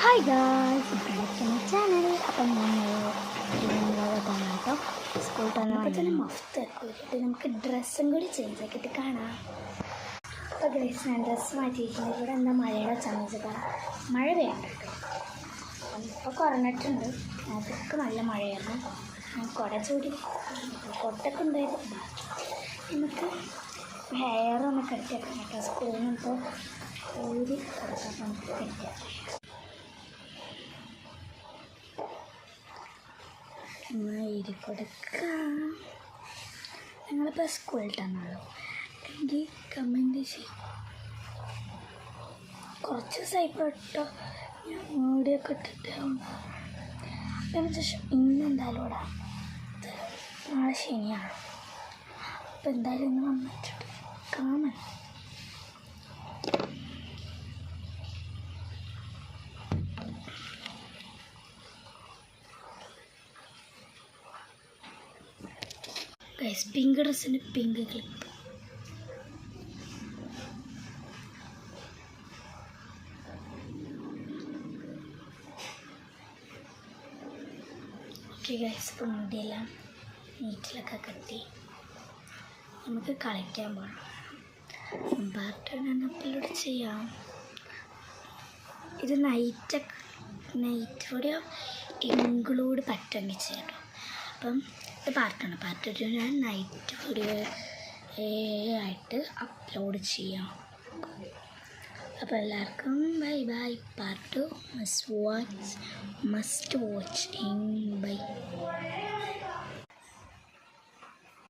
Hi guys, channel. അപ്പം കേട്ടോ school തന്നെ മഫ്ത് ഇട്ട് നമുക്ക് ഡ്രസ്സും കൂടി ചേഞ്ച് ആക്കിയിട്ട് കാണാം. അപ്പോൾ ഗൈസ്, ഞാൻ ഡ്രസ്സ് മാറ്റിയിരിക്കുന്നത് ഇവിടെ എന്താ മഴയുടെ ചമച്ചതാ. മഴ വേണ്ട കേട്ടോ. ഇപ്പോൾ കുറഞ്ഞിട്ടുണ്ട്. അതൊക്കെ നല്ല മഴയായിരുന്നു. കുട ചൂടി കൊട്ടൊക്കെ ഉണ്ടായിരുന്നു. നമുക്ക് ഹെയറൊന്ന് കെട്ടിയാക്കാം കേട്ടോ. സ്കൂളിൽ നിന്ന് ഇപ്പോൾ ഊരി കൊടുക്കാൻ നമുക്ക് കെട്ടിയാക്കാം. എഴുതി കൊടുക്കാം. നിങ്ങളിപ്പോൾ സ്കൂളിൽ തന്നാണോ എങ്കിൽ കമൻറ്റ് ചെയ്യും. കുറച്ച് ദിവസമായിപ്പോൾ കേട്ടോ ഞാൻ വീഡിയോക്കെ ഇട്ടിട്ട്. ശേഷം ഇന്ന് എന്തായാലും ഇടാം. നാളെ ശനിയാണ്. അപ്പോൾ എന്തായാലും ഇന്ന് വന്നിട്ടുണ്ട് കാണാൻ. ഗൈസ്, പിങ്ക് ഡ്രസ്സിന് പിങ്ക് ക്ലിപ്പ്. ഓക്കെ ഗൈസ്, ഇപ്പോൾ മുടിയെല്ലാം നീറ്റിലൊക്കെ കെട്ടി നമുക്ക് കളിക്കാൻ പോകണം. പാർട്ട് ഞാൻ അപ്ലോഡ് ചെയ്യാം. ഇത് നൈറ്റ് വീഡിയോ ഇൻക്ലൂഡ് പറ്റുമെങ്കിൽ ചെയ്യാം. അപ്പം ഇത് പാർട്ടാണ്. പാർട്ട് 2 ഞാൻ നൈറ്റ് വീഡിയോ ആയിട്ട് അപ്ലോഡ് ചെയ്യാം. അപ്പോൾ എല്ലാവർക്കും bye bye. Part 2 must watch. By.